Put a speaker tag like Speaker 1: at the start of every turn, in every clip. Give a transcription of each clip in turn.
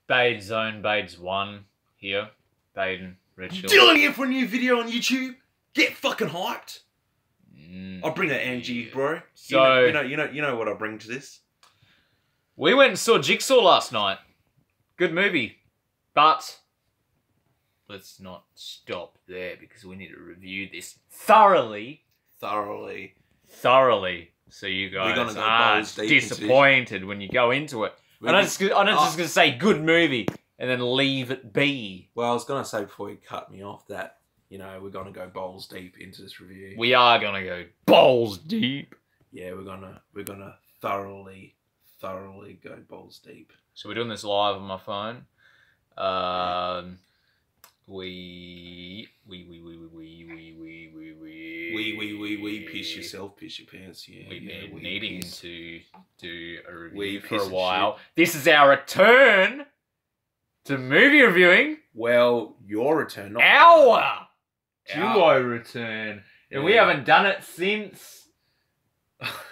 Speaker 1: Bade Zone, Bade's 1 here. Baden, Red Shield.
Speaker 2: Dylan here for a new video on YouTube. Get fucking hyped. I'll bring that energy, bro.
Speaker 1: So
Speaker 2: you know what I bring to this.
Speaker 1: we went and saw Jigsaw last night. Good movie. But let's not stop there because we need to review this thoroughly. So you guys aren't disappointed when you go into it. I'm not just going to say good movie and then leave it be.
Speaker 2: Well, I was going to say before you cut me off that, you know, we're going to go balls deep into this review.
Speaker 1: We are going to go balls deep.
Speaker 2: Yeah, we're gonna thoroughly go balls deep.
Speaker 1: So we're doing this live on my phone. We
Speaker 2: piss yourself, piss your pants. Yeah,
Speaker 1: we've been needing to do a review for a while. This is our return to movie reviewing.
Speaker 2: Well, your return, not
Speaker 1: our duo return, and we haven't done it since.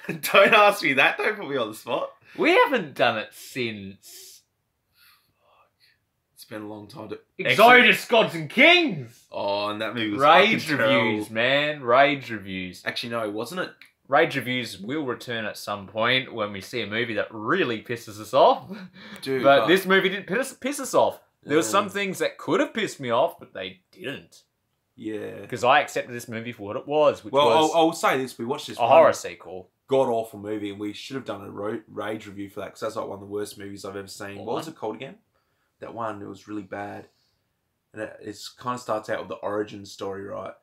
Speaker 2: Don't ask me that. Don't put me on the spot.
Speaker 1: We haven't done it since.
Speaker 2: It's been a long time.
Speaker 1: Exodus, Gods and Kings.
Speaker 2: Oh, and that movie was
Speaker 1: Rage
Speaker 2: fucking
Speaker 1: reviews,
Speaker 2: terrible.
Speaker 1: man. Rage reviews.
Speaker 2: Actually, no, wasn't it?
Speaker 1: Rage reviews will return at some point when we see a movie that really pisses us off.
Speaker 2: Dude,
Speaker 1: but this movie didn't piss us off. There were some things that could have pissed me off, but they didn't.
Speaker 2: Yeah.
Speaker 1: Because I accepted this movie for what it was, which
Speaker 2: well,
Speaker 1: was
Speaker 2: I'll say this. We watched this
Speaker 1: a horror sequel.
Speaker 2: God-awful movie, and we should have done a Rage review for that, because that's like one of the worst movies I've ever seen. What was it called again? That one, it was really bad. And it kind of starts out with the origin story, right?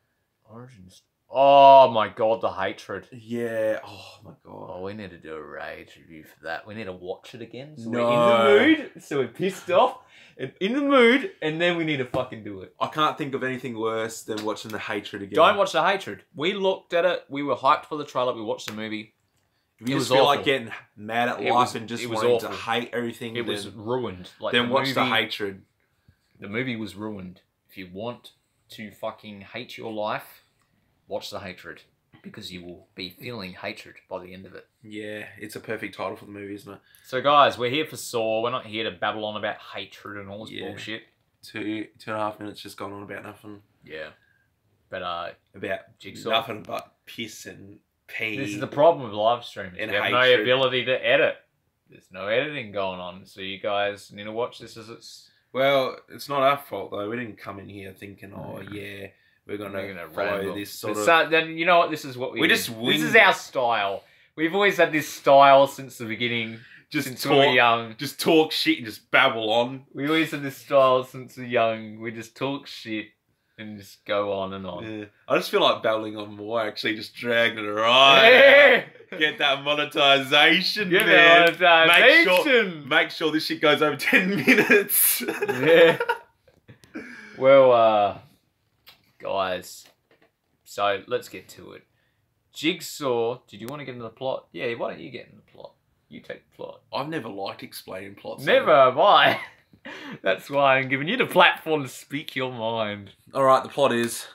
Speaker 1: Origins. Oh my god, the hatred.
Speaker 2: Yeah. Oh my god.
Speaker 1: Oh, we need to do a Rage review for that. We need to watch it again. So
Speaker 2: No.
Speaker 1: we're in the mood. So we're pissed off and in the mood, and then we need to fucking do it.
Speaker 2: I can't think of anything worse than watching the hatred again.
Speaker 1: Don't watch the hatred. We looked at it. We were hyped for the trailer. We watched the movie.
Speaker 2: If you just feel like getting mad at life and just wanting to hate everything,
Speaker 1: it was ruined. Like
Speaker 2: then watch the hatred.
Speaker 1: The movie was ruined. If you want to fucking hate your life, watch the hatred, because you will be feeling hatred by the end of it.
Speaker 2: Yeah, it's a perfect title for the movie, isn't it?
Speaker 1: So guys, we're here for Saw. We're not here to babble on about hatred and all this bullshit.
Speaker 2: 2.5 minutes just gone on about nothing.
Speaker 1: Yeah. But
Speaker 2: about
Speaker 1: Jigsaw.
Speaker 2: Nothing but piss and pee.
Speaker 1: This is the problem with live streaming.
Speaker 2: And
Speaker 1: you have no ability to edit. There's no editing going on. So you guys need to watch this as it's...
Speaker 2: Well, it's not our fault though. We didn't come in here thinking, oh yeah, we're gonna follow this sort of...
Speaker 1: So, then you know what? This is what we
Speaker 2: just
Speaker 1: This is our style. We've always had this style since the beginning. Since we were young.
Speaker 2: Just talk shit and just babble on.
Speaker 1: We always had this style since we were young. We just talk shit and just go on and on.
Speaker 2: Yeah. I just feel like babbling on more, actually, just dragging it right. Get that monetization,
Speaker 1: Get
Speaker 2: man.
Speaker 1: that monetization.
Speaker 2: Make sure this shit goes over 10 minutes.
Speaker 1: Yeah. Well, guys, so let's get to it. Jigsaw, did you want to get into the plot? Yeah, why don't you get in the plot? You take the plot.
Speaker 2: I've never liked explaining plots.
Speaker 1: Never have I. That's why I'm giving you the platform to speak your mind.
Speaker 2: Alright, the plot is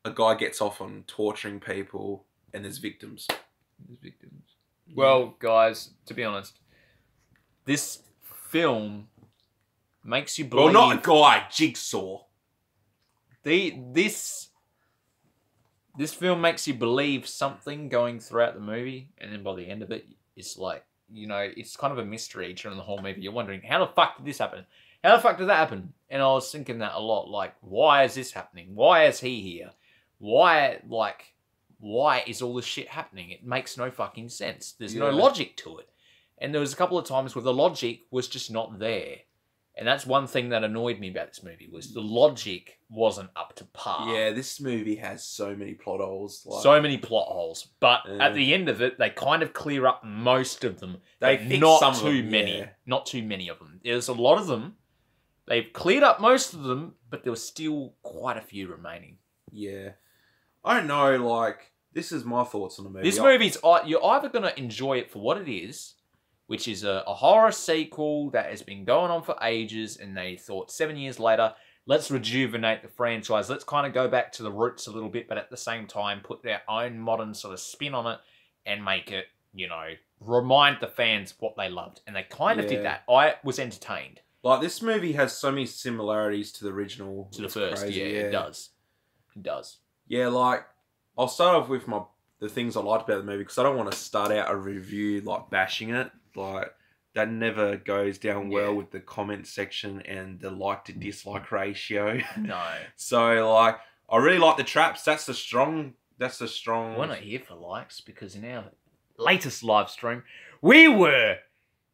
Speaker 2: a guy gets off on torturing people and there's victims.
Speaker 1: Well, guys, to be honest, this film makes you believe...
Speaker 2: Well, not a guy, Jigsaw.
Speaker 1: This film makes you believe something going throughout the movie, and then by the end of it, it's like, you know, it's kind of a mystery during the whole movie. You're wondering, how the fuck did this happen? How the fuck did that happen? And I was thinking that a lot, like, why is this happening? Why is he here? Why is all this shit happening? It makes no fucking sense. There's no logic to it. And there was a couple of times where the logic was just not there. And that's one thing that annoyed me about this movie, was the logic wasn't up to par.
Speaker 2: Yeah, this movie has so many plot holes. Like,
Speaker 1: so many plot holes. But at the end of it, they kind of clear up most of them.
Speaker 2: They fix
Speaker 1: not
Speaker 2: some
Speaker 1: too
Speaker 2: of them,
Speaker 1: many.
Speaker 2: yeah.
Speaker 1: Not too many of them. There's a lot of them. They've cleared up most of them, but there was still quite a few remaining.
Speaker 2: Yeah. I don't know, like, this is my thoughts on the movie.
Speaker 1: This movie's, you're either going to enjoy it for what it is, which is a horror sequel that has been going on for ages, and they thought 7 years later, let's rejuvenate the franchise. Let's kind of go back to the roots a little bit, but at the same time, put their own modern sort of spin on it and make it, you know, remind the fans what they loved. And they kind of did that. I was entertained.
Speaker 2: Like, this movie has so many similarities to the original.
Speaker 1: To the
Speaker 2: It's
Speaker 1: first,
Speaker 2: crazy,
Speaker 1: it does. It does.
Speaker 2: Yeah, like, I'll start off with the things I liked about the movie, because I don't want to start out a review, like, bashing it. Like, that never goes down well with the comment section and the like to dislike ratio.
Speaker 1: No.
Speaker 2: So, like, I really like the traps. That's the strong...
Speaker 1: We're not here for likes, because in our latest live stream, we were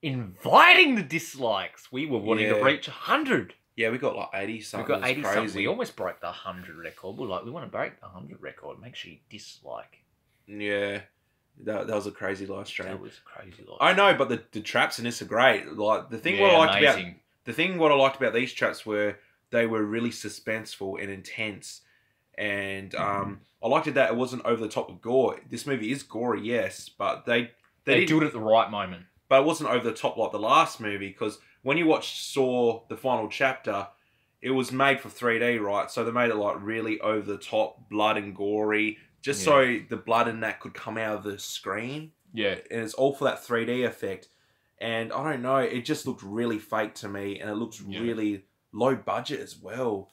Speaker 1: inviting the dislikes. We were wanting to reach 100.
Speaker 2: Yeah, we got like 80 something.
Speaker 1: We got 80
Speaker 2: crazy.
Speaker 1: something. We almost broke the 100 record. We're like, we want to break the 100 record. Make sure you dislike.
Speaker 2: Yeah. That was a crazy live stream.
Speaker 1: That was a crazy live stream.
Speaker 2: I know, but the traps in this are great. Like, the thing what I liked about these traps were they were really suspenseful and intense. And I liked it that it wasn't over the top of gore. This movie is gory, yes, but they
Speaker 1: do it at the right moment.
Speaker 2: But it wasn't over the top like the last movie, because when you watch Saw, the final chapter, it was made for 3D, right? So they made it like really over the top, blood and gory, just so the blood in that could come out of the screen.
Speaker 1: Yeah.
Speaker 2: And it's all for that 3D effect. And I don't know, it just looked really fake to me, and it looks really low budget as well.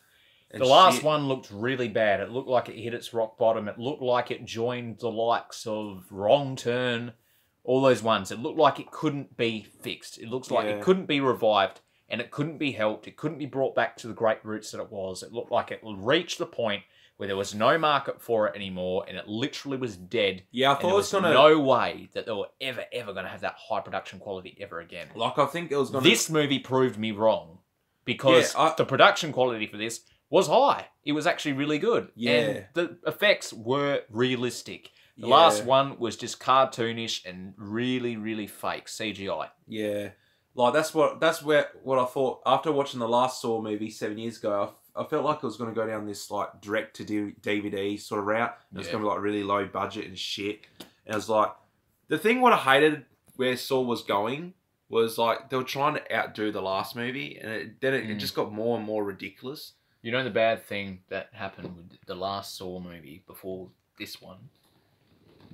Speaker 1: The last one looked really bad. It looked like it hit its rock bottom. It looked like it joined the likes of Wrong Turn, all those ones. It looked like it couldn't be fixed. It looks like it couldn't be revived, and it couldn't be helped. It couldn't be brought back to the great roots that it was. It looked like it reached the point where there was no market for it anymore, and it literally was dead.
Speaker 2: Yeah, I thought it was
Speaker 1: going to... no way that they were ever going to have that high production quality ever again.
Speaker 2: Like, I think it was going to...
Speaker 1: This movie proved me wrong, because the production quality for this was high. It was actually really good.
Speaker 2: Yeah.
Speaker 1: And the effects were realistic. The last one was just cartoonish and really, really fake CGI.
Speaker 2: Yeah. Like, that's what I thought. After watching the last Saw movie 7 years ago, I felt like it was going to go down this, like, direct-to-DVD sort of route. It was going to be, like, really low budget and shit. And I was like... The thing what I hated where Saw was going was, like, they were trying to outdo the last movie, and it just got more and more ridiculous.
Speaker 1: You know the bad thing that happened with the last Saw movie before this one?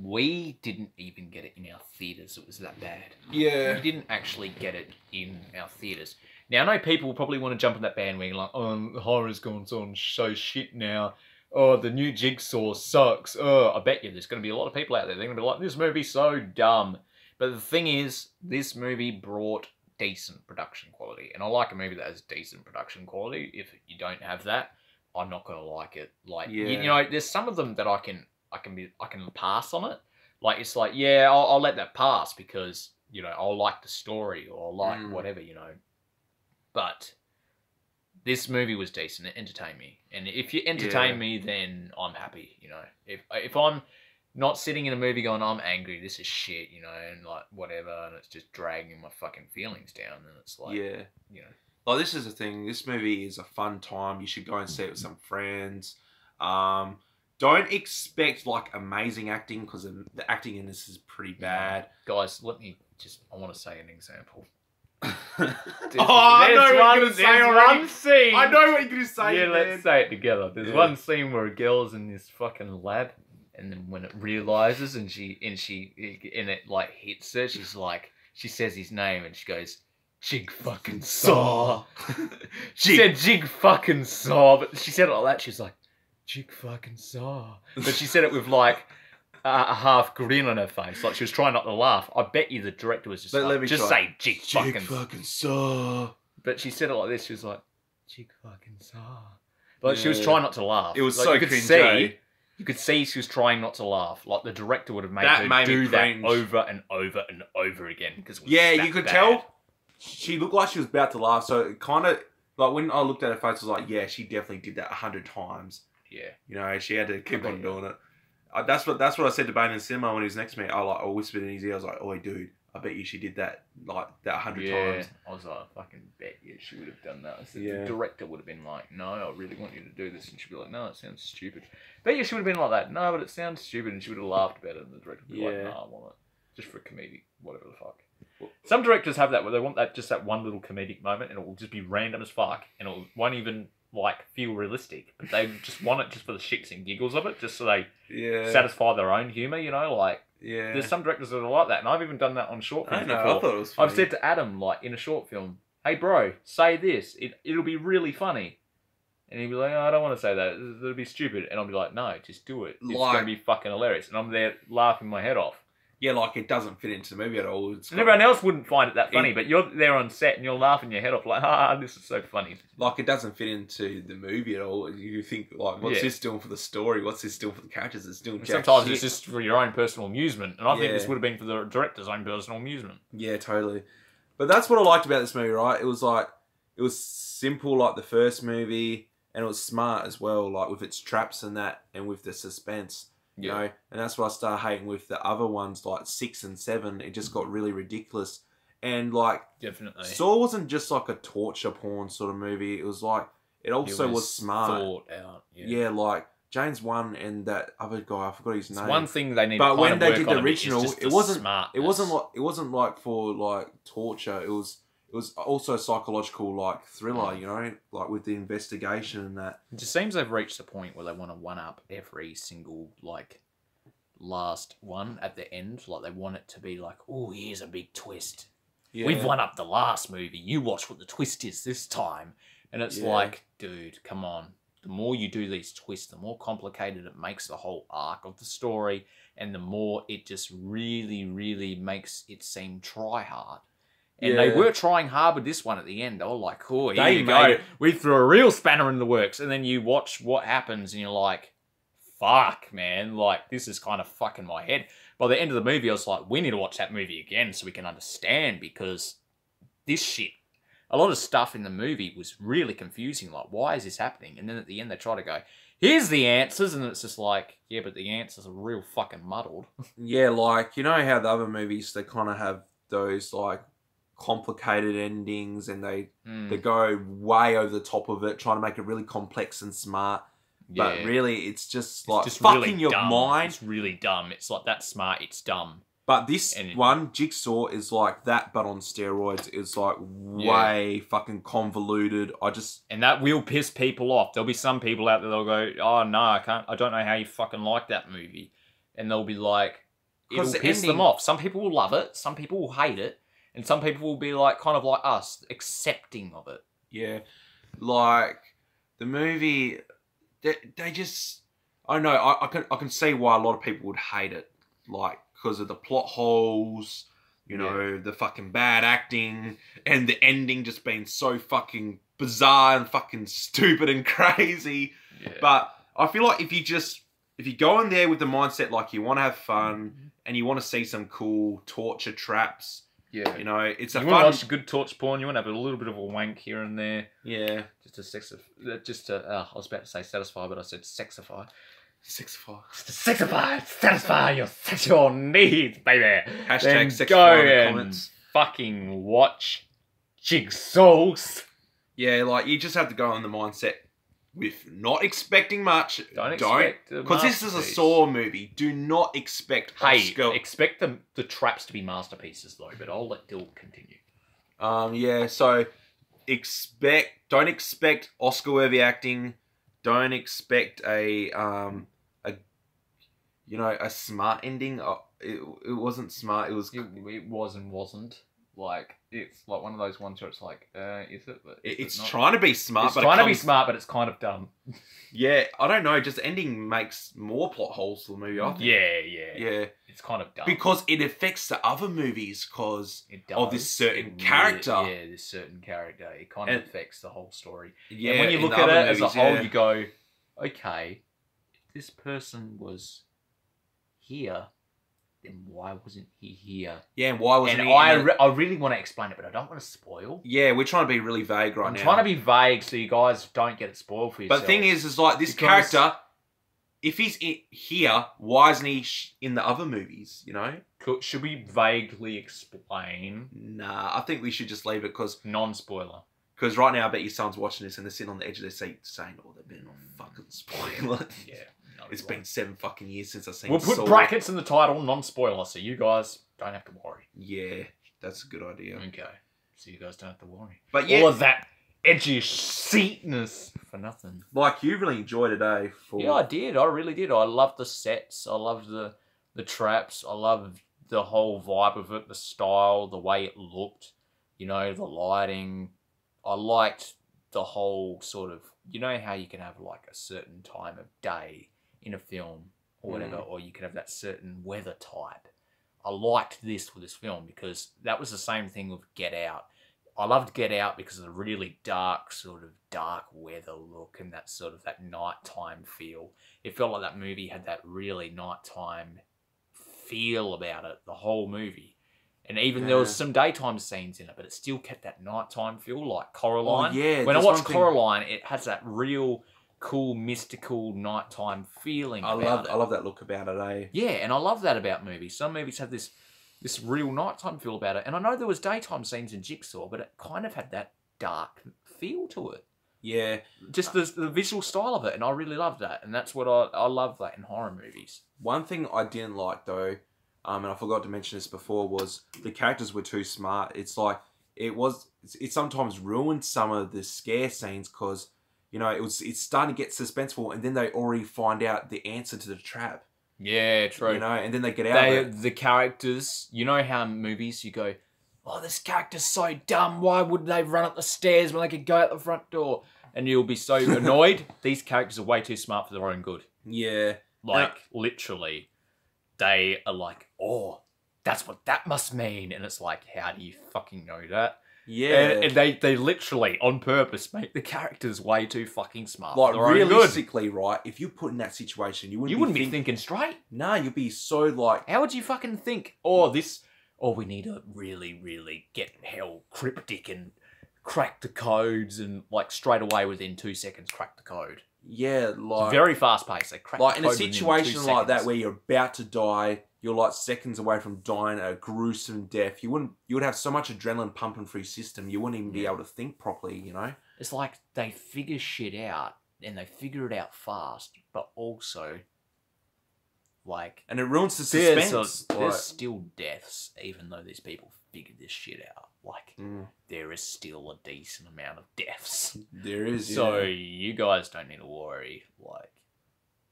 Speaker 1: We didn't even get it in our theatres. It was that bad.
Speaker 2: Yeah.
Speaker 1: We didn't actually get it in our theatres. Now, I know people will probably want to jump on that bandwagon like, oh, horror's gone on so shit now. Oh, the new Jigsaw sucks. Oh, I bet you there's going to be a lot of people out there. They're going to be like, this movie's so dumb. But the thing is, this movie brought decent production quality. And I like a movie that has decent production quality. If you don't have that, I'm not going to like it. Like, you know, there's some of them that I can pass on it. Like, it's like, yeah, I'll let that pass because, you know, I'll like the story or I'll like whatever, you know. But this movie was decent. It entertained me. And if you entertain me, then I'm happy, you know. If I'm not sitting in a movie going, I'm angry, this is shit, you know, and like whatever, and it's just dragging my fucking feelings down, then it's like, you know.
Speaker 2: Like, this is the thing. This movie is a fun time. You should go and see it with some friends. Don't expect, like, amazing acting, because the acting in this is pretty bad.
Speaker 1: Guys, I want to say an example.
Speaker 2: I know what you're going to say already.
Speaker 1: One scene.
Speaker 2: I know what you're going to say.
Speaker 1: Yeah, let's say it together. There's one scene where a girl's in this fucking lab, and then when it realizes and it like hits her, she's like, she says his name and she goes, Jig fucking Saw. She said Jig fucking Saw, but she said it like that. She's like, Jig fucking Saw. But she said it with like a half grin on her face, like she was trying not to laugh. I bet you the director was just like, just say Jig fucking
Speaker 2: Saw.
Speaker 1: But she said it like this. She was like, Jig fucking Saw. Like she was trying not to laugh.
Speaker 2: It was
Speaker 1: like,
Speaker 2: so
Speaker 1: you could
Speaker 2: cringy.
Speaker 1: You could see she was trying not to laugh. Like the director would have made her do that over and over and over again because
Speaker 2: you could tell she looked like she was about to laugh. So it kind of like when I looked at her face, I was like, yeah, she definitely did that 100 times.
Speaker 1: Yeah,
Speaker 2: you know, she had to keep on doing it. That's what I said to Bane in the cinema when he was next to me. I whispered in his ear. I was like, "Oh, dude, I bet you she did that like that 100 times."
Speaker 1: I was like, "I fucking bet you she would have done that." I said, the director would have been like, "No, I really want you to do this," and she'd be like, "No, it sounds stupid." Bet you she would have been like that. No, but it sounds stupid, and she would have laughed about it, and the director would be like, "No, I want it just for comedy, whatever the fuck." Some directors have that where they want that one little comedic moment, and it will just be random as fuck, and it won't even like feel realistic, but they just want it just for the shits and giggles of it, just so they satisfy their own humour, you know, like there's some directors that are like that, and I've even done that on short films before.
Speaker 2: I thought it was funny.
Speaker 1: I've said to Adam, like in a short film, hey bro, say this. It'll be really funny. And he'd be like, oh, I don't want to say that. It'll be stupid. And I'll be like, no, just do it. It's going to be fucking hilarious. And I'm there laughing my head off.
Speaker 2: Yeah, like it doesn't fit into the movie at all.
Speaker 1: And everyone else wouldn't find it that funny, but you're there on set and you're laughing your head off like, this is so funny.
Speaker 2: Like it doesn't fit into the movie at all. You think like, what's this doing for the story? What's this doing for the characters? It's doing jack
Speaker 1: sometimes
Speaker 2: shit.
Speaker 1: it's just for your own personal amusement. And I think this would have been for the director's own personal amusement.
Speaker 2: Yeah, totally. But that's what I liked about this movie, right? It was simple like the first movie. And it was smart as well, like with its traps and that, and with the suspense, you know. And that's what I started hating with the other ones, like 6 and 7. It just got really ridiculous. And like,
Speaker 1: definitely,
Speaker 2: Saw wasn't just like a torture porn sort of movie. It was like, it also was smart.
Speaker 1: Thought out.
Speaker 2: Yeah, like James Wan and that other guy, I forgot his name.
Speaker 1: One thing they need.
Speaker 2: But
Speaker 1: to
Speaker 2: when they did the
Speaker 1: original,
Speaker 2: it wasn't like for like torture. It was also a psychological like thriller, you know, like with the investigation and that.
Speaker 1: It just seems they've reached a point where they want to one up every single like last one at the end. Like they want it to be like, oh, here's a big twist. Yeah. We've one up the last movie. You watch what the twist is this time. And it's like, dude, come on. The more you do these twists, the more complicated it makes the whole arc of the story, and the more it just really, really makes it seem try hard. And they were trying hard with this one at the end. They were like, oh, here you go. We threw a real spanner in the works. And then you watch what happens and you're like, fuck, man. Like, this is kind of fucking my head. By the end of the movie, I was like, we need to watch that movie again so we can understand, because this shit, a lot of stuff in the movie was really confusing. Like, why is this happening? And then at the end, they try to go, here's the answers. And it's just like, yeah, but the answers are real fucking muddled.
Speaker 2: Yeah, like, you know how the other movies, they kind of have those, like, complicated endings, and they go way over the top of it, trying to make it really complex and smart. But really, it's just like fucking really your mind.
Speaker 1: It's really dumb. It's like, that's smart, it's dumb.
Speaker 2: But this one, Jigsaw, is like that, but on steroids. It's like way fucking convoluted.
Speaker 1: And that will piss people off. There'll be some people out there that'll go, oh no, I don't know how you fucking like that movie. And they'll be like, it'll piss them off. Some people will love it, some people will hate it. And some people will be like, kind of like us, accepting of it.
Speaker 2: Yeah. Like, the movie, they just, I don't know, I can see why a lot of people would hate it. Like, because of the plot holes, you know, the fucking bad acting, and the ending just being so fucking bizarre and fucking stupid and crazy. Yeah. But I feel like if you go in there with the mindset like you want to have fun, and you want to see some cool torture traps, you know, it's a fun... You want to watch
Speaker 1: good torture porn, you want to have a little bit of a wank here and there.
Speaker 2: Yeah.
Speaker 1: I was about to say satisfy, but I said sexify.
Speaker 2: Sexify.
Speaker 1: Satisfy your sexual needs, baby.
Speaker 2: Hashtag sexify in the comments.
Speaker 1: Fucking watch Jigsaws.
Speaker 2: Yeah, like, you just have to go in the mindset with not expecting much.
Speaker 1: Don't expect
Speaker 2: because this is a Saw movie. Do not expect
Speaker 1: expect the traps to be masterpieces though, but I'll let Dill continue.
Speaker 2: Yeah, so don't expect Oscar-worthy acting. Don't expect a smart ending. It wasn't smart.
Speaker 1: It was and wasn't. Like, it's like one of those ones where it's like, is it?
Speaker 2: It's trying to be smart,
Speaker 1: it's trying to be smart, but it's kind of dumb.
Speaker 2: Yeah, I don't know. Just the ending makes more plot holes for the movie, I think.
Speaker 1: Yeah. It's kind of dumb.
Speaker 2: Because it affects the other movies because of this certain character.
Speaker 1: Yeah, this certain character. It kind of affects the whole story.
Speaker 2: Yeah,
Speaker 1: and when you look at it as a whole, you go, okay, if this person was here, then why wasn't he here?
Speaker 2: Yeah, and why wasn't he?
Speaker 1: I really want to explain it, but I don't want to spoil.
Speaker 2: Yeah, we're trying to be really vague right now.
Speaker 1: I'm trying to be vague so you guys don't get it spoiled for yourself.
Speaker 2: But the thing is like, this character, if he's here, why isn't he in the other movies, you know?
Speaker 1: Should we vaguely explain?
Speaker 2: Nah, I think we should just leave it because...
Speaker 1: Non-spoiler.
Speaker 2: Because right now, I bet your son's watching this and they're sitting on the edge of their seat saying, oh, they better not fucking spoil it.
Speaker 1: Yeah.
Speaker 2: It's been 7 fucking years since I've seen
Speaker 1: We'll put brackets in the title, non-spoiler, so you guys don't have to worry.
Speaker 2: Yeah, that's a good idea.
Speaker 1: Okay. So you guys don't have to worry.
Speaker 2: But yeah...
Speaker 1: all of that edgy seatness for nothing.
Speaker 2: Like, you really enjoyed it, eh?
Speaker 1: Yeah, I did. I really did. I loved the sets. I loved the traps. I loved the whole vibe of it, the style, the way it looked. You know, the lighting. I liked the whole sort of, you know how you can have like a certain time of day in a film or whatever, or you can have that certain weather type. I liked this with this film because that was the same thing with Get Out. I loved Get Out because of the really dark, sort of dark weather look and that sort of that nighttime feel. It felt like that movie had that really nighttime feel about it, the whole movie. And even there was some daytime scenes in it, but it still kept that nighttime feel, like Coraline.
Speaker 2: Oh, yeah.
Speaker 1: When I watch Coraline, it has that real cool, mystical nighttime feeling
Speaker 2: I love that look about it, eh?
Speaker 1: Yeah, and I love that about movies. Some movies have this real nighttime feel about it. And I know there was daytime scenes in Jigsaw, but it kind of had that dark feel to it.
Speaker 2: Yeah.
Speaker 1: Just the visual style of it, and I really love that. And that's what I love that in horror movies.
Speaker 2: One thing I didn't like, though, and I forgot to mention this before, was the characters were too smart. It's like, it sometimes ruined some of the scare scenes because, you know, it's starting to get suspenseful and then they already find out the answer to the trap.
Speaker 1: Yeah, true.
Speaker 2: You know, and then they get out of it.
Speaker 1: The characters, you know how in movies you go, oh, this character's so dumb. Why would they run up the stairs when they could go out the front door? And you'll be so annoyed. These characters are way too smart for their own good.
Speaker 2: Yeah.
Speaker 1: Like, literally, they are like, oh, that's what that must mean. And it's like, how do you fucking know that?
Speaker 2: Yeah.
Speaker 1: And they literally, on purpose, make the characters way too fucking smart.
Speaker 2: Like, realistically, right, if you put in that situation, you wouldn't be
Speaker 1: thinking straight.
Speaker 2: No, you'd be so like...
Speaker 1: How would you fucking think, we need to really, really get hell cryptic and crack the codes and, like, straight away within 2 seconds, crack the code.
Speaker 2: Yeah, like...
Speaker 1: It's very fast-paced. They crack
Speaker 2: like,
Speaker 1: the
Speaker 2: in
Speaker 1: code
Speaker 2: a situation
Speaker 1: within 2
Speaker 2: like that
Speaker 1: seconds.
Speaker 2: where you're about to die, you're, like, seconds away from dying a gruesome death, you would have so much adrenaline pumping through your system, you wouldn't even be able to think properly, you know?
Speaker 1: It's like they figure shit out, and they figure it out fast, but also, like...
Speaker 2: And it ruins the suspense.
Speaker 1: There's still deaths, even though these people figured this shit out. Like, there is still a decent amount of deaths.
Speaker 2: There is,
Speaker 1: So, you guys don't need to worry, like...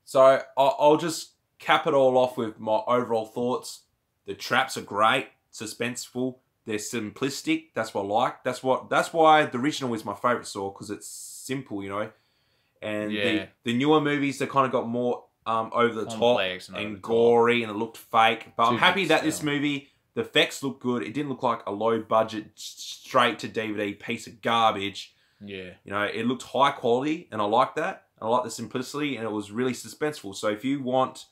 Speaker 2: So, I'll just cap it all off with my overall thoughts. The traps are great, suspenseful, they're simplistic, that's what I like. That's why the original is my favourite Saw, because it's simple, you know? And the newer movies, they kind of got more over the top and gory, and it looked fake. But I'm happy that this movie, the effects look good. It didn't look like a low budget, straight to DVD piece of garbage.
Speaker 1: Yeah.
Speaker 2: You know, it looked high quality, and I like that. I like the simplicity, and it was really suspenseful. So if you want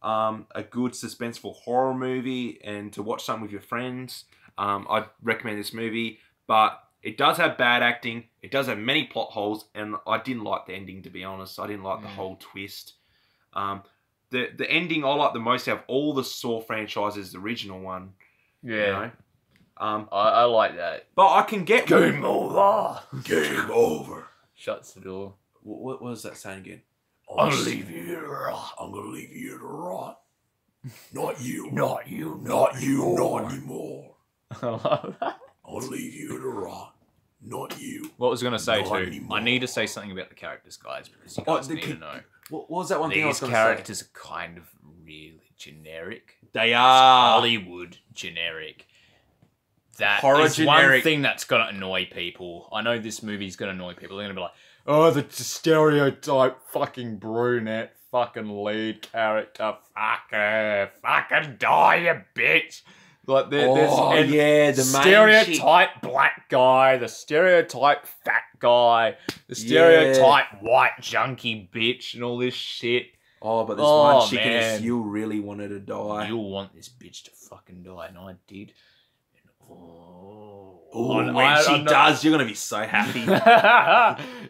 Speaker 2: a good suspenseful horror movie and to watch something with your friends, I'd recommend this movie. But it does have bad acting. It does have many plot holes, and I didn't like the ending, to be honest. I didn't like the whole twist. The ending I like the most out of all the Saw franchises, the original one.
Speaker 1: Yeah.
Speaker 2: You know?
Speaker 1: I like that.
Speaker 2: But I can get...
Speaker 1: Game over!
Speaker 2: Game over.
Speaker 1: Shuts the door.
Speaker 2: What was that saying again?
Speaker 1: I'm gonna leave you to rot.
Speaker 2: I'm gonna leave you to rot. Not you.
Speaker 1: Not you.
Speaker 2: Not you. Not anymore.
Speaker 1: I love that.
Speaker 2: I'll leave you to rot. Not you.
Speaker 1: What was I going to say
Speaker 2: Not
Speaker 1: too?
Speaker 2: anymore.
Speaker 1: I need to say something about the characters, guys, because you guys need to know.
Speaker 2: What was that one thing I was
Speaker 1: These
Speaker 2: going to say?
Speaker 1: characters are kind of really generic.
Speaker 2: They are.
Speaker 1: Hollywood generic. That
Speaker 2: Horror
Speaker 1: is
Speaker 2: generic.
Speaker 1: one thing that's going to annoy people. I know this movie's going to annoy people. They're going to be like, oh, the stereotype fucking brunette fucking lead character. Fuck her. Fucking die, you bitch. Like, the
Speaker 2: main
Speaker 1: stereotype black guy, the stereotype fat guy, the stereotype white junkie bitch, and all this shit.
Speaker 2: Oh, but this one chick in
Speaker 1: man.
Speaker 2: a seal really wanted to die.
Speaker 1: You'll want this bitch to fucking die, and I did.
Speaker 2: When she does, you're going to be so happy.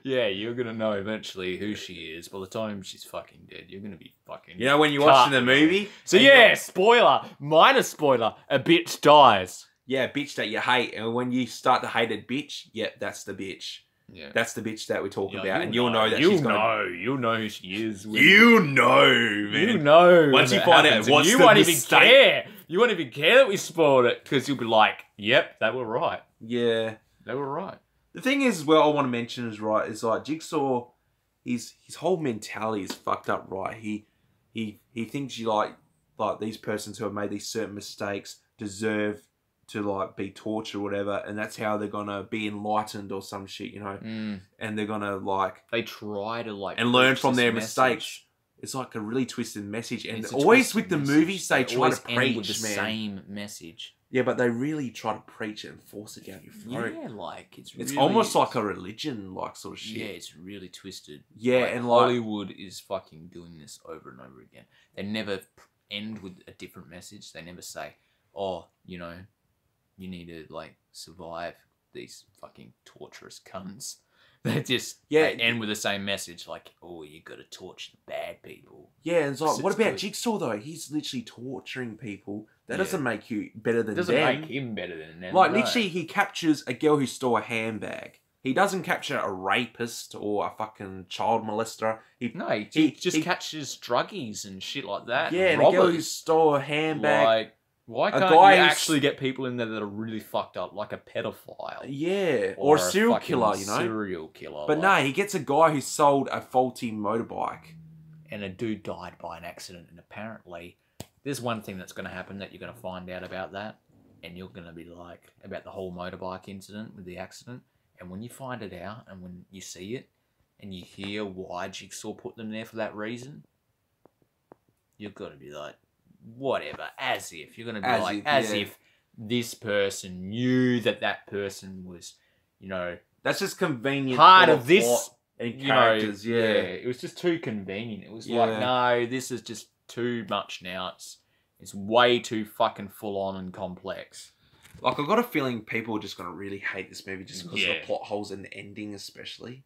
Speaker 1: Yeah, you're going to know eventually who she is. By the time she's fucking dead, you're going to be fucking...
Speaker 2: You know when you're watching the movie?
Speaker 1: So yeah, spoiler, minor spoiler, a bitch dies.
Speaker 2: Yeah, a bitch that you hate. And when you start to hate a bitch, yep, that's the bitch.
Speaker 1: Yeah.
Speaker 2: That's the bitch that we talk about. And you'll know that she's going to...
Speaker 1: You'll know who she is.
Speaker 2: You know, man.
Speaker 1: You know.
Speaker 2: Once you find out what's
Speaker 1: you
Speaker 2: the
Speaker 1: won't
Speaker 2: mistake.
Speaker 1: even care. You won't even care that we spoiled it, because you'll be like, yep, they were right.
Speaker 2: Yeah.
Speaker 1: They were right.
Speaker 2: The thing is, well, I want to mention is right, is like Jigsaw, his whole mentality is fucked up, right? He thinks you like these persons who have made these certain mistakes deserve to like be tortured or whatever, and that's how they're gonna be enlightened or some shit, you know. And they're gonna like
Speaker 1: they try to like
Speaker 2: and learn from their
Speaker 1: message.
Speaker 2: mistakes. It's like a really twisted message, and always with the movies they try to preach,
Speaker 1: with the same message.
Speaker 2: Yeah, but they really try to preach it and force it down your throat.
Speaker 1: Yeah, like it's
Speaker 2: really, almost like a religion, like sort of shit.
Speaker 1: Yeah, it's really twisted.
Speaker 2: Yeah,
Speaker 1: like,
Speaker 2: and like
Speaker 1: Hollywood is fucking doing this over and over again. They never end with a different message. They never say, "Oh, you know, you need to like survive these fucking torturous cunts." They just they end with the same message, like, "Oh, you got to torture the bad people."
Speaker 2: Yeah, and it's like, what about Jigsaw though? He's literally torturing people. That doesn't make you better than them.
Speaker 1: Doesn't make him better than them.
Speaker 2: Like literally, he captures a girl who stole a handbag. He doesn't capture a rapist or a fucking child molester.
Speaker 1: He just catches druggies and shit like that.
Speaker 2: Yeah, and a girl who stole a handbag.
Speaker 1: Like, why can't you actually get people in there that are really fucked up, like a pedophile?
Speaker 2: Yeah, or a serial killer, you know?
Speaker 1: Serial killer.
Speaker 2: But no, he gets a guy who sold a faulty motorbike.
Speaker 1: And a dude died by an accident, and apparently there's one thing that's going to happen that you're going to find out about that, and you're going to be like, about the whole motorbike incident with the accident, and when you find it out, and when you see it, and you hear why Jigsaw put them there for that reason, you've got to be like, whatever, as if. You're going to be like, as if this person knew that that person was, you know...
Speaker 2: That's just convenient.
Speaker 1: Part of this...
Speaker 2: And characters,
Speaker 1: yeah, it was just too convenient. It was like, no, this is just too much now. It's way too fucking full on and complex.
Speaker 2: Like, I've got a feeling people are just gonna really hate this movie just because of the plot holes and the ending, especially.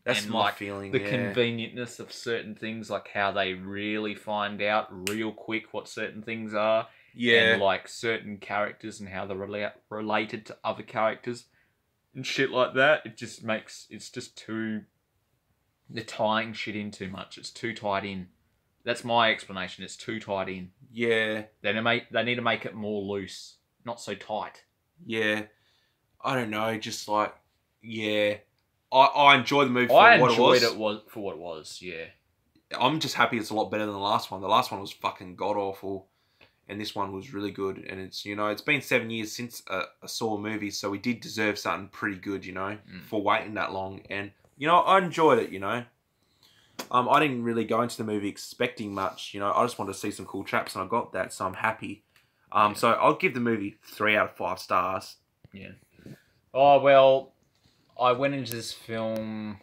Speaker 2: That's
Speaker 1: and
Speaker 2: my
Speaker 1: like
Speaker 2: feeling.
Speaker 1: The convenientness of certain things, like how they really find out real quick what certain things are.
Speaker 2: Yeah,
Speaker 1: and like certain characters and how they're related to other characters. And shit like that, it's just too... They're tying shit in too much. It's too tied in. That's my explanation. It's too tied in.
Speaker 2: Yeah.
Speaker 1: They need to make it more loose, not so tight.
Speaker 2: Yeah. I don't know, just like... Yeah. I enjoyed the movie for what it was.
Speaker 1: I enjoyed it for what it was, yeah.
Speaker 2: I'm just happy it's a lot better than the last one. The last one was fucking god-awful. And this one was really good. And it's, you know, it's been 7 years since a Saw movie, so we did deserve something pretty good, you know, for waiting that long. And, you know, I enjoyed it, you know. I didn't really go into the movie expecting much, you know. I just wanted to see some cool traps, and I got that, so I'm happy. So I'll give the movie 3 out of 5 stars.
Speaker 1: Yeah. Oh, well, I went into this film,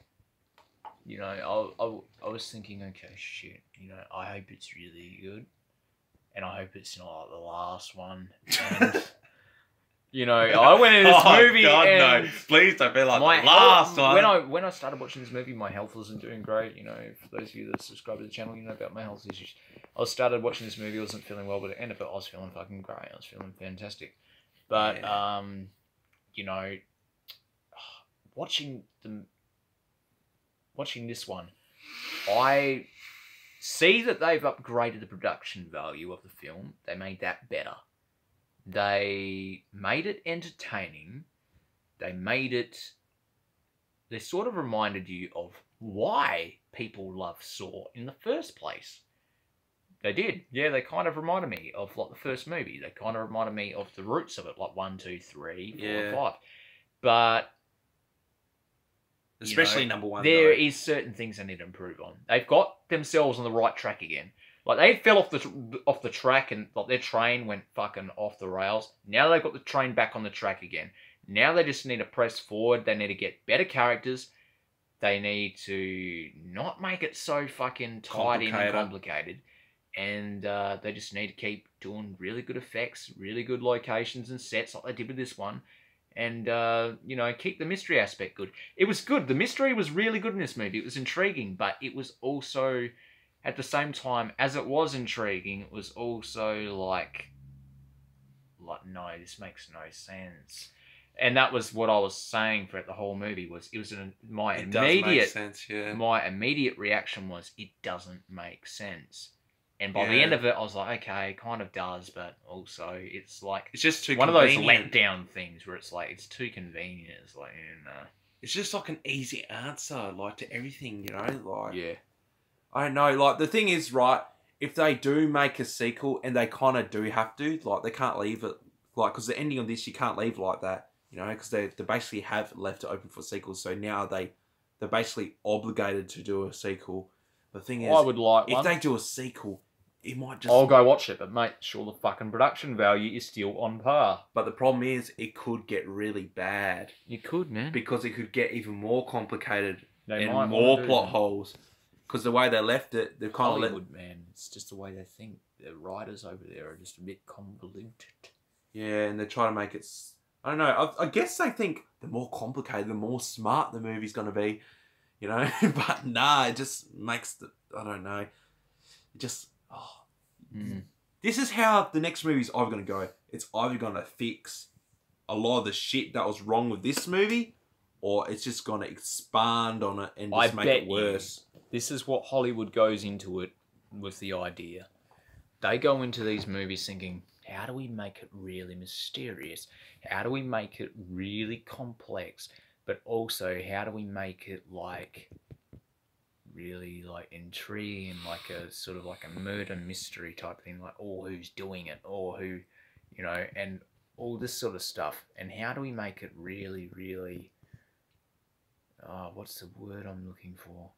Speaker 1: you know, I was thinking, okay, shit, you know, I hope it's really good. And I hope it's not like the last one. And, you know, I went into this movie
Speaker 2: God,
Speaker 1: and...
Speaker 2: no. Please don't be like the last one.
Speaker 1: When I started watching this movie, my health wasn't doing great. You know, for those of you that subscribe to the channel, you know about my health issues. I started watching this movie, I wasn't feeling well, but at the end of it, I was feeling fucking great. I was feeling fantastic. But, you know, watching this one, I... see that they've upgraded the production value of the film. They made that better. They made it entertaining. They sort of reminded you of why people love Saw in the first place. They did. Yeah, they kind of reminded me of like the first movie. They kind of reminded me of the roots of it, like 1, 2, 3, 4, and 5. But...
Speaker 2: especially number 1.
Speaker 1: There is certain things they need to improve on. They've got themselves on the right track again. Like they fell off the track and like their train went fucking off the rails. Now they've got the train back on the track again. Now they just need to press forward. They need to get better characters. They need to not make it so fucking tied in and complicated. And they just need to keep doing really good effects, really good locations and sets like they did with this one. And, you know, keep the mystery aspect good. It was good. The mystery was really good in this movie. It was intriguing, but it was also, at the same time, as it was intriguing, it was also like, no, this makes no sense. And that was what I was saying throughout the whole movie, was it was my immediate reaction was, it doesn't make sense. And by the end of it, I was like, okay, it kind of does, but also it's like...
Speaker 2: it's just too
Speaker 1: one
Speaker 2: convenient.
Speaker 1: One of those letdown things where it's like, it's too convenient. It's like, nah.
Speaker 2: It's just like an easy answer, like, to everything, you know? Like,
Speaker 1: yeah.
Speaker 2: I don't know. Like, the thing is, right, if they do make a sequel, and they kind of do have to, like, they can't leave it like, because the ending of this, you can't leave like that, you know, because they basically have left it open for sequels. So now they're basically obligated to do a sequel. The thing is,
Speaker 1: I would like
Speaker 2: if
Speaker 1: one.
Speaker 2: they do a sequel, it might just...
Speaker 1: I'll go watch it, but make sure the fucking production value is still on par.
Speaker 2: But the problem is, it could get really bad.
Speaker 1: You could, man.
Speaker 2: Because it could get even more complicated
Speaker 1: They
Speaker 2: and
Speaker 1: might
Speaker 2: more
Speaker 1: wanna do
Speaker 2: plot
Speaker 1: that.
Speaker 2: holes. Because the way they left it, they've kind of
Speaker 1: Hollywood, man. It's just the way they think. The writers over there are just a bit convoluted.
Speaker 2: Yeah, and they're trying to make it... I don't know. I guess they think the more complicated, the more smart the movie's going to be. You know? But nah, it just makes the... I don't know. It just... Oh. This is how the next movie's either going to go. It's either going to fix a lot of the shit that was wrong with this movie, or it's just going to expand on it and just make it worse.
Speaker 1: This is what Hollywood goes into it with the idea. They go into these movies thinking, how do we make it really mysterious? How do we make it really complex? But also, how do we make it like really like intriguing, like a sort of like a murder mystery type thing, like, oh, who's doing it, or who, you know, and all this sort of stuff. And how do we make it really, really, what's the word I'm looking for?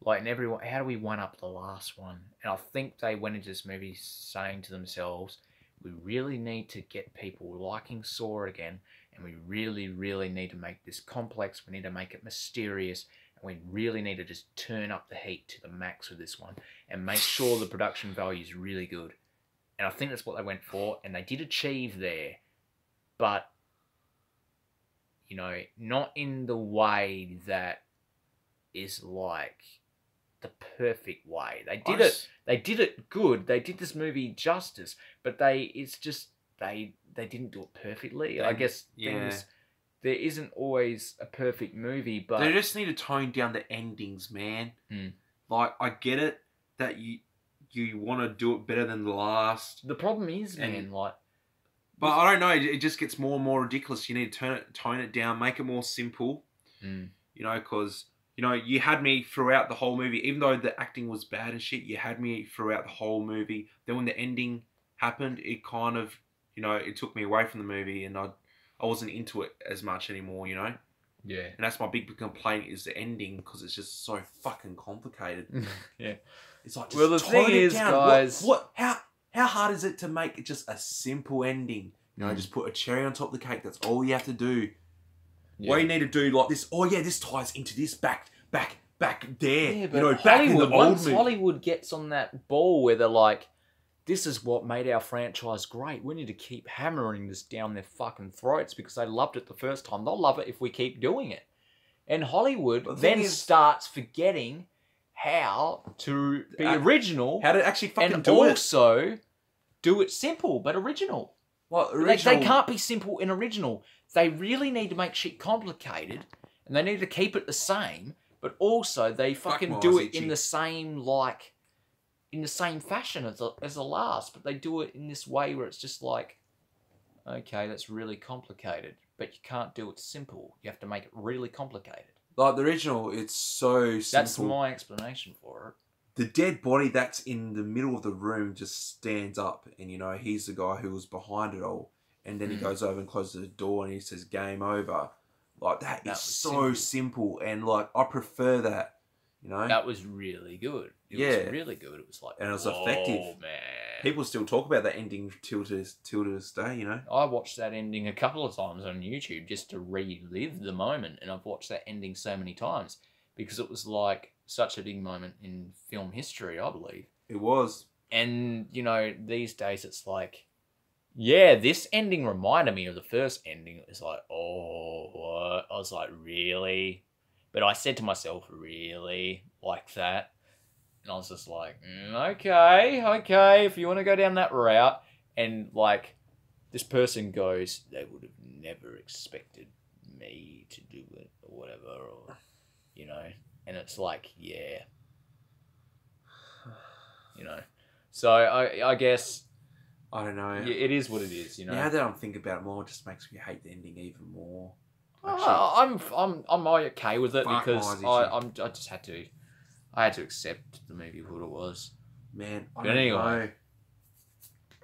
Speaker 1: Like, in everyone, how do we one up the last one? And I think they went into this movie saying to themselves, we really need to get people liking Saw again, and we really, really need to make this complex. We need to make it mysterious, and we really need to just turn up the heat to the max with this one and make sure the production value is really good. And I think that's what they went for, and they did achieve there, but, you know, not in the way that is like the perfect way. They did it good. They did this movie justice, but they didn't do it perfectly. I guess there isn't always a perfect movie, but
Speaker 2: they just need to tone down the endings, man. Like, I get it that you want to do it better than the last.
Speaker 1: The problem is, man, like,
Speaker 2: but I don't know. It just gets more and more ridiculous. You need to tone it down, make it more simple. You know, because, you know, you had me throughout the whole movie, even though the acting was bad and shit. You had me throughout the whole movie. Then when the ending happened, it kind of, you know, it took me away from the movie, and I wasn't into it as much anymore. You know. Yeah. And that's my big complaint, is the ending, because it's just so fucking complicated.
Speaker 1: Yeah.
Speaker 2: It's like, just
Speaker 1: well, the thing is, guys,
Speaker 2: how hard is it to make it just a simple ending? You know, just put a cherry on top of the cake. That's all you have to do. Yeah. What you need to do, like this. Oh yeah, this ties into this back there.
Speaker 1: Yeah, but
Speaker 2: you know,
Speaker 1: Hollywood,
Speaker 2: back in the
Speaker 1: once
Speaker 2: old movie.
Speaker 1: Hollywood gets on that ball where they're like, this is what made our franchise great. We need to keep hammering this down their fucking throats because they loved it the first time. They'll love it if we keep doing it. And Hollywood then starts forgetting how to be original.
Speaker 2: How to actually fucking
Speaker 1: and
Speaker 2: do it.
Speaker 1: also do it simple but original.
Speaker 2: Well, original.
Speaker 1: They can't be simple and original. They really need to make shit complicated, and they need to keep it the same, but also they fucking do it in the same, like, in the same fashion as the last, but they do it in this way where it's just like, okay, that's really complicated, but you can't do it simple. You have to make it really complicated.
Speaker 2: Like the original, it's so simple.
Speaker 1: That's my explanation for it.
Speaker 2: The dead body that's in the middle of the room just stands up, and, you know, he's the guy who was behind it all. And then he goes over and closes the door and he says, game over. Like, that is so simple. And, like, I prefer that, you know?
Speaker 1: That was really good. It was really good. It was like,
Speaker 2: and it was effective.
Speaker 1: Oh, man.
Speaker 2: People still talk about that ending till to this day, you know?
Speaker 1: I watched that ending a couple of times on YouTube just to relive the moment. And I've watched that ending so many times because it was, like, such a big moment in film history, I believe.
Speaker 2: It was.
Speaker 1: And, you know, these days it's like, yeah, this ending reminded me of the first ending. It was like, oh, what? I was like, really? But I said to myself, really? Like that? And I was just like, okay, if you want to go down that route. And, like, this person goes, they would have never expected me to do it or whatever, or, you know. And it's like, yeah. You know. So, I guess...
Speaker 2: I don't know.
Speaker 1: It is what it is, you know.
Speaker 2: Now that I'm thinking about it more, it just makes me hate the ending even more.
Speaker 1: I'm okay with it because I just had to accept the movie for what it was.
Speaker 2: Man,
Speaker 1: But anyway,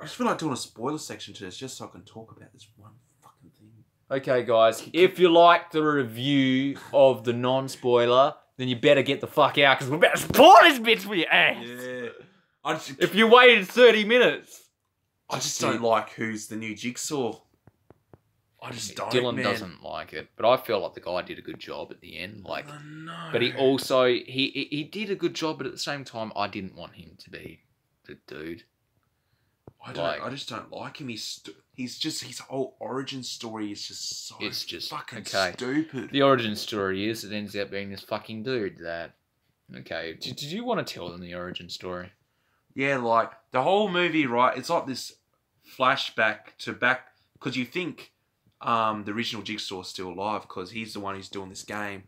Speaker 2: I just feel like doing a spoiler section to this just so I can talk about this one fucking thing.
Speaker 1: Okay, guys, if you like the review of the non-spoiler, then you better get the fuck out because we're about to spoil this bitch for your ass.
Speaker 2: Yeah.
Speaker 1: If you waited 30 minutes.
Speaker 2: I just don't like who's the new Jigsaw. I just don't,
Speaker 1: Dylan doesn't like it, but I feel like the guy did a good job at the end. Like, but he also he did a good job, but at the same time, I didn't want him to be the dude.
Speaker 2: I just don't like him. He's just his whole origin story is just so fucking stupid.
Speaker 1: The origin story is it ends up being this fucking dude that. Okay, did you want to tell them the origin story?
Speaker 2: Yeah, like the whole movie, right? It's like this flashback to back because you think the original Jigsaw's still alive because he's the one who's doing this game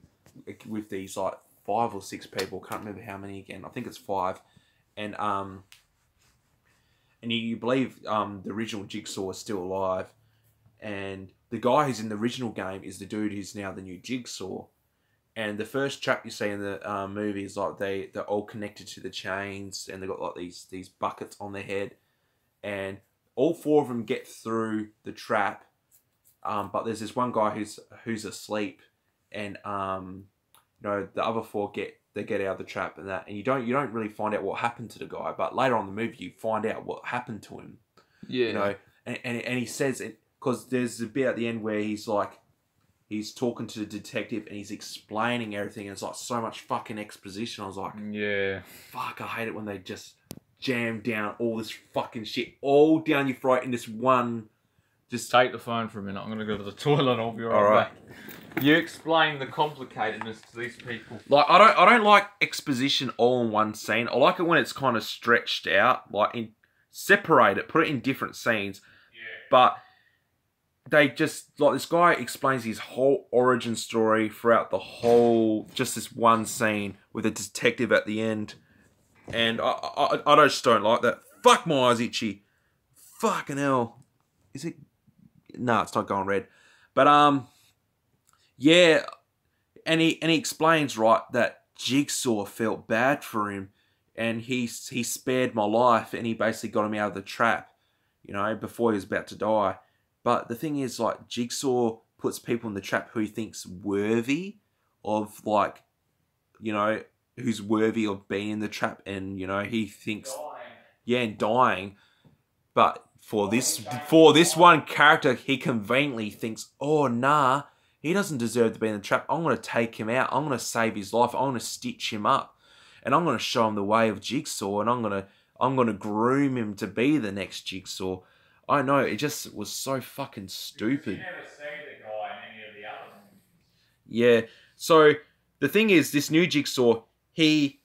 Speaker 2: with these like 5 or 6 people. Can't remember how many again. I think it's 5, and you believe the original Jigsaw is still alive, and the guy who's in the original game is the dude who's now the new Jigsaw. And the first trap you see in the movie is like they're all connected to the chains, and they've got like these buckets on their head, and all 4 of them get through the trap. But there's this one guy who's asleep, and the other 4 get out of the trap and that, and you don't really find out what happened to the guy, but later on in the movie you find out what happened to him. Yeah, and he says it because there's a bit at the end where he's talking to the detective and he's explaining everything, and it's like so much fucking exposition. I was like, yeah, fuck, I hate it when they just jam down all this fucking shit all down your throat in this one.
Speaker 1: Just take the phone for a minute. I'm going to go to the toilet and I'll be right back. You explain the complicatedness to these people.
Speaker 2: Like, I don't like exposition all in one scene. I like it when it's kind of stretched out. Like, separate it. Put it in different scenes. Yeah. But they just... Like, this guy explains his whole origin story throughout the whole... Just this one scene with a detective at the end. And I just don't like that. Fuck, my eyes itchy. Fucking hell. Is it... No, it's not going red. But, yeah, and he explains, right, that Jigsaw felt bad for him, and he spared my life, and he basically got him out of the trap, before he was about to die. But the thing is, like, Jigsaw puts people in the trap who he thinks worthy of, like, who's worthy of being in the trap, and, he thinks... and dying. But... For this one character, he conveniently thinks, oh, nah, he doesn't deserve to be in the trap. I'm going to take him out. I'm going to save his life. I'm going to stitch him up. And I'm going to show him the way of Jigsaw. And I'm going to groom him to be the next Jigsaw. I know, it just was so fucking stupid. You never see the guy in any of the other movies. Yeah. So, the thing is, this new Jigsaw, he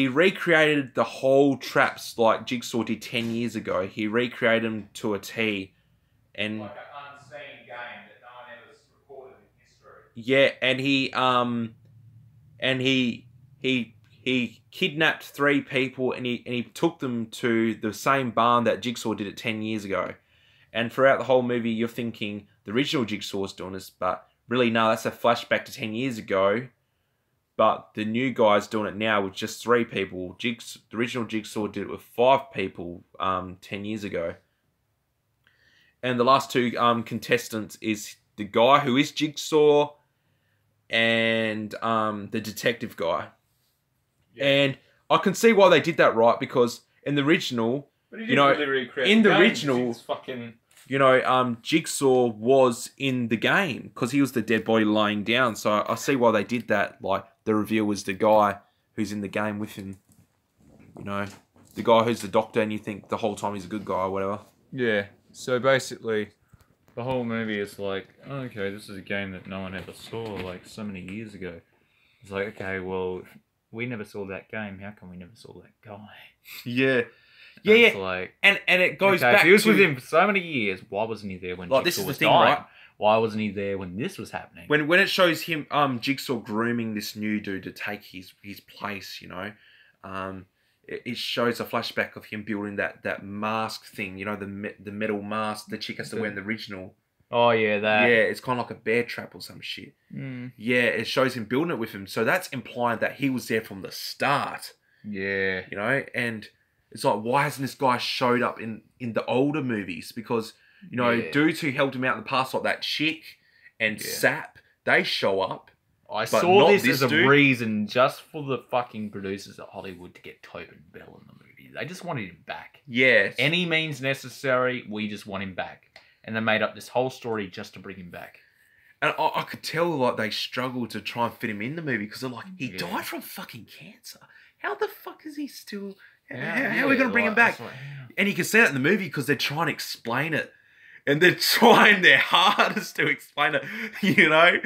Speaker 2: recreated the whole traps like Jigsaw did 10 years ago. He recreated them to a T. And like an unseen game that no one ever recorded in history. Yeah, and he kidnapped 3 people and he took them to the same barn that Jigsaw did it 10 years ago. And throughout the whole movie you're thinking the original Jigsaw's doing this, but really no, that's a flashback to 10 years ago. But the new guy's doing it now with just 3 people. The original Jigsaw did it with 5 people 10 years ago. And the last 2 contestants is the guy who is Jigsaw and the detective guy. Yeah. And I can see why they did that, right? Because in the original, Jigsaw was in the game because he was the dead body laying down. So I see why they did that. Like, the reveal was the guy who's in the game with him. The guy who's the doctor and you think the whole time he's a good guy or whatever.
Speaker 1: Yeah. So basically, the whole movie is like, oh, okay, this is a game that no one ever saw like so many years ago. It's like, okay, well, we never saw that game. How come we never saw that guy?
Speaker 2: Yeah. Yeah.
Speaker 1: Like,
Speaker 2: and it goes back
Speaker 1: if he was with him for so many years, why wasn't he there when
Speaker 2: Jigsaw
Speaker 1: this is the
Speaker 2: was
Speaker 1: thing,
Speaker 2: dying?
Speaker 1: Right? Why wasn't he there when this was happening?
Speaker 2: When it shows him Jigsaw grooming this new dude to take his place, it shows a flashback of him building that mask thing, the metal mask the chick has to wear in the original.
Speaker 1: Oh yeah, that.
Speaker 2: Yeah, it's kind of like a bear trap or some shit.
Speaker 1: Mm.
Speaker 2: Yeah, it shows him building it with him, so that's implying that he was there from the start.
Speaker 1: Yeah.
Speaker 2: And It's like, why hasn't this guy showed up in the older movies? Because, you know, dudes who helped him out in the past, like that chick and Sap, they show up.
Speaker 1: I saw this as a reason just for the fucking producers at Hollywood to get Tobin Bell in the movie. They just wanted him back.
Speaker 2: Yes.
Speaker 1: Any means necessary, we just want him back. And they made up this whole story just to bring him back.
Speaker 2: And I could tell, like, they struggled to try and fit him in the movie because they're like, he died from fucking cancer. How the fuck is he still... How are we going to bring him back? And you can see that in the movie because they're trying to explain it. And they're trying their hardest to explain it, you know?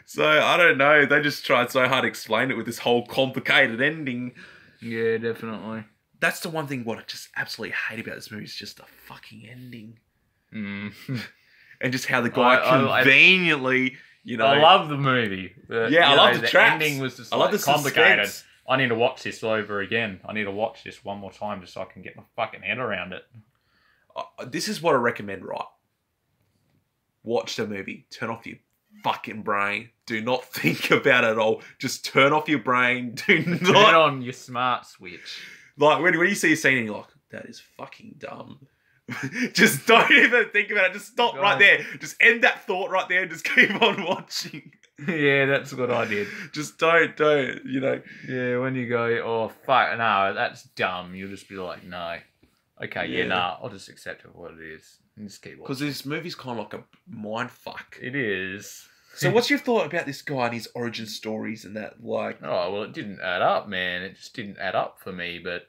Speaker 2: So, I don't know. They just tried so hard to explain it with this whole complicated ending.
Speaker 1: Yeah, definitely.
Speaker 2: That's the one thing what I just absolutely hate about this movie is just the fucking ending.
Speaker 1: Mm.
Speaker 2: And just how the guy conveniently, you know...
Speaker 1: I love the movie.
Speaker 2: I love the traps.
Speaker 1: The ending was just
Speaker 2: I love the
Speaker 1: complicated.
Speaker 2: Suspense.
Speaker 1: I need to watch this over again. I need to watch this one more time just so I can get my fucking head around it.
Speaker 2: This is what I recommend, right? Watch the movie. Turn off your fucking brain. Do not think about it at all. Just turn off your brain. Do not...
Speaker 1: Turn on your smart switch.
Speaker 2: Like, when you see a scene and you're like, that is fucking dumb. Just don't even think about it. Just stop right there. Just end that thought right there and just keep on watching.
Speaker 1: Yeah, that's what I did.
Speaker 2: Just don't, you know.
Speaker 1: Yeah, when you go, oh, fuck, no, that's dumb. You'll just be like, no. Okay, nah, I'll just accept it for what it is. And just keep watching.
Speaker 2: Because this movie's kind of like a mind fuck.
Speaker 1: It is.
Speaker 2: So what's your thought about this guy and his origin stories and that, like...
Speaker 1: Oh, well, it didn't add up, man. It just didn't add up for me, but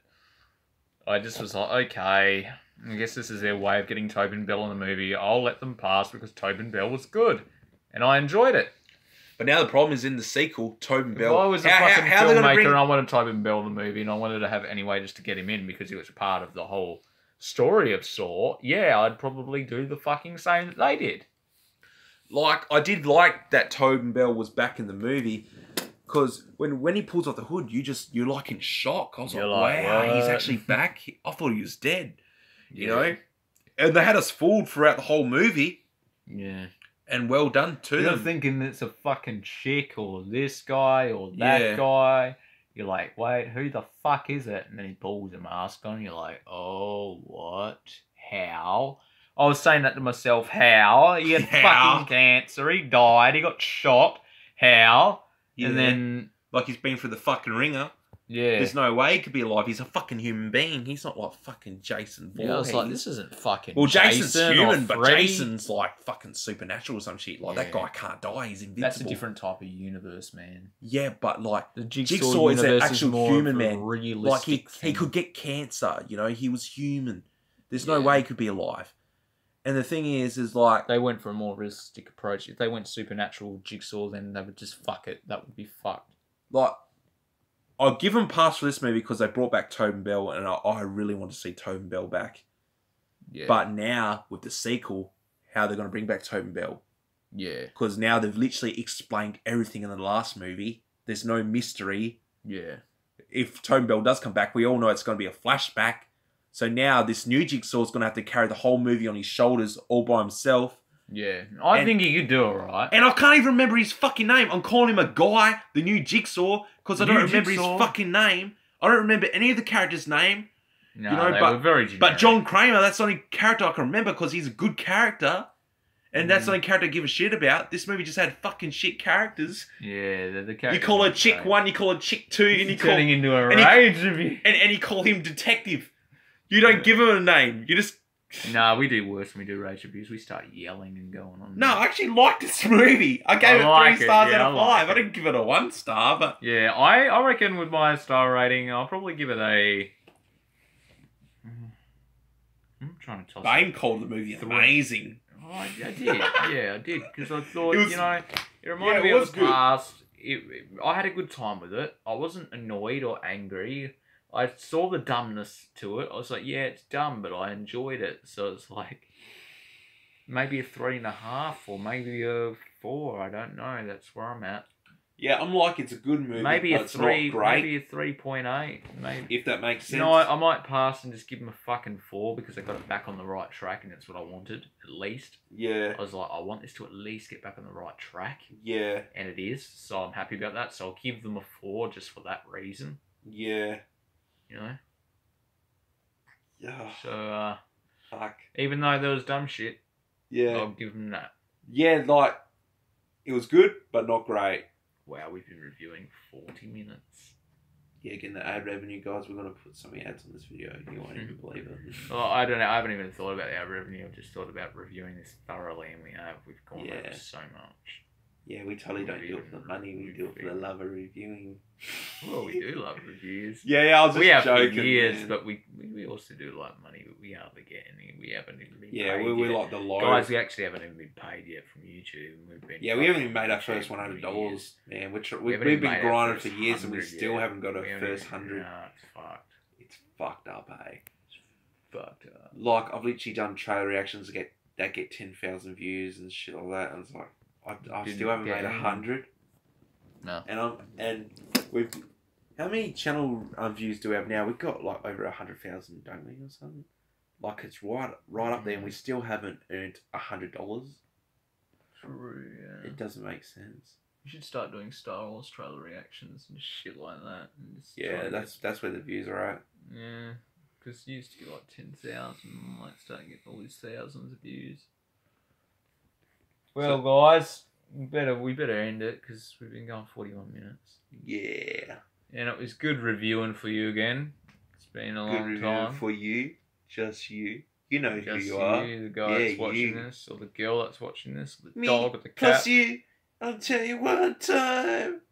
Speaker 1: I just was like, okay, I guess this is their way of getting Tobin Bell in the movie. I'll let them pass because Tobin Bell was good. And I enjoyed it.
Speaker 2: But now the problem is in the sequel, Tobin Bell...
Speaker 1: If I was a fucking filmmaker and I wanted Tobin Bell in the movie and I wanted to have any way just to get him in because he was a part of the whole story of Saw, yeah, I'd probably do the fucking same that they did.
Speaker 2: Like, I did like that Tobin Bell was back in the movie because when he pulls off the hood, you're like in shock. I was like, wow, what? He's actually back. I thought he was dead, you know? And they had us fooled throughout the whole movie.
Speaker 1: Yeah.
Speaker 2: And well done to them.
Speaker 1: You're thinking it's a fucking chick or this guy or that guy. You're like, wait, who the fuck is it? And then he pulls a mask on. You're like, oh, what? How? I was saying that to myself. How? He had fucking cancer. He died. He got shot. How? Yeah. And then...
Speaker 2: Like he's been through the fucking ringer.
Speaker 1: Yeah.
Speaker 2: There's no way he could be alive. He's a fucking human being. He's not like fucking Jason Voorhees.
Speaker 1: Yeah, I was like, this isn't fucking
Speaker 2: Well, Jason's human, but
Speaker 1: Freddy.
Speaker 2: Jason's like fucking supernatural or some shit. Like, that guy can't die. He's invincible.
Speaker 1: That's a different type of universe, man.
Speaker 2: Yeah, but like,
Speaker 1: the Jigsaw
Speaker 2: is an actual human man.
Speaker 1: Like,
Speaker 2: he could get cancer, you know? He was human. There's no way he could be alive. And the thing is like...
Speaker 1: They went for a more realistic approach. If they went supernatural Jigsaw, then they would just fuck it. That would be fucked.
Speaker 2: Like... I'll give them a pass for this movie because they brought back Tobin Bell and I really want to see Tobin Bell back. Yeah. But now, with the sequel, how they're going to bring back Tobin Bell.
Speaker 1: Yeah.
Speaker 2: Because now they've literally explained everything in the last movie. There's no mystery.
Speaker 1: Yeah.
Speaker 2: If Tobin Bell does come back, we all know it's going to be a flashback. So now this new Jigsaw is going to have to carry the whole movie on his shoulders all by himself.
Speaker 1: Yeah, I think he could do it right.
Speaker 2: And I can't even remember his fucking name. I'm calling him a guy, the new Jigsaw, because I don't remember his fucking name. I don't remember any of the characters' name.
Speaker 1: No, they were very generic.
Speaker 2: But John Kramer, that's the only character I can remember because he's a good character. And that's the only character I give a shit about. This movie just had fucking shit characters.
Speaker 1: Yeah, the characters.
Speaker 2: You call her Chick 1, you call her Chick 2, and you call...
Speaker 1: Turning into a rage review.
Speaker 2: And you call him Detective. You don't give him a name. You just...
Speaker 1: Nah, we do worse when we do rage reviews. We start yelling and going on.
Speaker 2: No, I actually liked this movie. I gave it 3 stars out of 5. I didn't give it a 1 star, but...
Speaker 1: Yeah, I reckon with my star rating, I'll probably give it a... I'm trying to toss
Speaker 2: Bane called the movie amazing.
Speaker 1: Oh, I did. Yeah, I did. Because I thought, it reminded me of the past. I had a good time with it. I wasn't annoyed or angry. I saw the dumbness to it. I was like, yeah, it's dumb, but I enjoyed it. So it's like maybe a 3.5 or maybe a 4. I don't know. That's where I'm at.
Speaker 2: Yeah, I'm like, it's a good movie.
Speaker 1: Maybe
Speaker 2: but
Speaker 1: a
Speaker 2: it's
Speaker 1: 3.
Speaker 2: not great.
Speaker 1: Maybe a 3.8. Maybe
Speaker 2: if that makes sense.
Speaker 1: You know, I might pass and just give them a fucking 4 because I got it back on the right track and that's what I wanted at least.
Speaker 2: Yeah.
Speaker 1: I was like, I want this to at least get back on the right track.
Speaker 2: Yeah.
Speaker 1: And it is. So I'm happy about that. So I'll give them a 4 just for that reason.
Speaker 2: Yeah.
Speaker 1: You know?
Speaker 2: Yeah.
Speaker 1: So,
Speaker 2: Fuck.
Speaker 1: even though there was dumb shit,
Speaker 2: Yeah.
Speaker 1: I'll give them that.
Speaker 2: Yeah, like, it was good, but not great.
Speaker 1: Wow, we've been reviewing 40 minutes.
Speaker 2: Yeah, getting the ad revenue, guys. We're going to put some ads on this video. You won't even believe it.
Speaker 1: Well, I don't know. I haven't even thought about the ad revenue. I've just thought about reviewing this thoroughly, and we have. We've gone over so much.
Speaker 2: Yeah, we totally don't do it for the money. We do it for the love of reviewing.
Speaker 1: Well, we do love reviews.
Speaker 2: Yeah, I was just
Speaker 1: we have
Speaker 2: joking,
Speaker 1: for years,
Speaker 2: man.
Speaker 1: but we also do like money. But we hardly get any. We haven't even been
Speaker 2: Yeah,
Speaker 1: paid
Speaker 2: we
Speaker 1: yet.
Speaker 2: like the low.
Speaker 1: Guys, we actually haven't even been paid yet from YouTube. We've been
Speaker 2: we haven't even made our first $100. Man, we've been grinding for years and we still haven't got our first 100.
Speaker 1: Nah, it's fucked.
Speaker 2: It's fucked up, eh?
Speaker 1: It's fucked up.
Speaker 2: Like, I've literally done trailer reactions that get 10,000 views and shit like that, and it's like I still haven't made 100.
Speaker 1: No.
Speaker 2: And we've how many channel views do we have now? We've got like over 100,000, don't we, or something? Like, it's right up there, and we still haven't earned $100.
Speaker 1: True. Yeah.
Speaker 2: It doesn't make sense.
Speaker 1: You should start doing Star Wars trailer reactions and shit like that. And just
Speaker 2: Yeah, that's where the views are at.
Speaker 1: Yeah, because you used to get like 10,000, like starting to get all these thousands of views. Well, guys, we better end it because we've been going 41 minutes.
Speaker 2: Yeah.
Speaker 1: And it was good reviewing for you again. It's been a long time.
Speaker 2: For you, just you. You know
Speaker 1: Just
Speaker 2: who you are.
Speaker 1: The guy that's watching this, or the girl that's watching this, or the
Speaker 2: Me,
Speaker 1: dog, or the cat.
Speaker 2: Plus you. I'll tell you one time.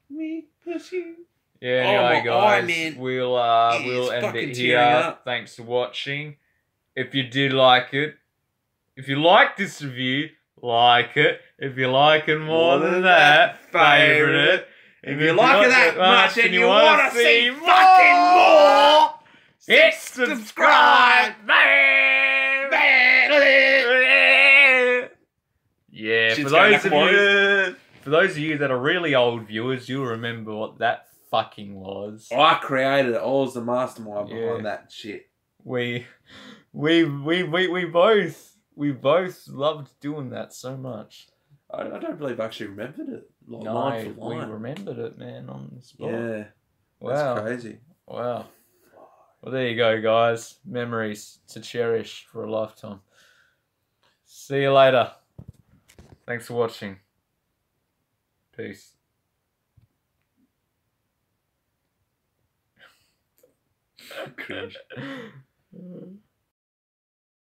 Speaker 2: Me plus you.
Speaker 1: Yeah, anyway, guys,
Speaker 2: man.
Speaker 1: we'll end it here. Thanks for watching. If you did like it, if you like this review, like it. If you like it more than that, favourite it.
Speaker 2: If you like it that much and you want to see fucking more,
Speaker 1: hit subscribe, Yeah, for those of you that are really old viewers, you'll remember what that fucking was.
Speaker 2: I created it. I was the mastermind behind that shit.
Speaker 1: We both loved doing that so much.
Speaker 2: I don't believe I actually remembered it. Like,
Speaker 1: No,
Speaker 2: line for
Speaker 1: we
Speaker 2: line.
Speaker 1: remembered it, man, on the spot.
Speaker 2: Yeah.
Speaker 1: Wow.
Speaker 2: That's crazy.
Speaker 1: Wow. Well, there you go, guys. Memories to cherish for a lifetime. See you later. Thanks for watching. Peace.
Speaker 2: Cringe.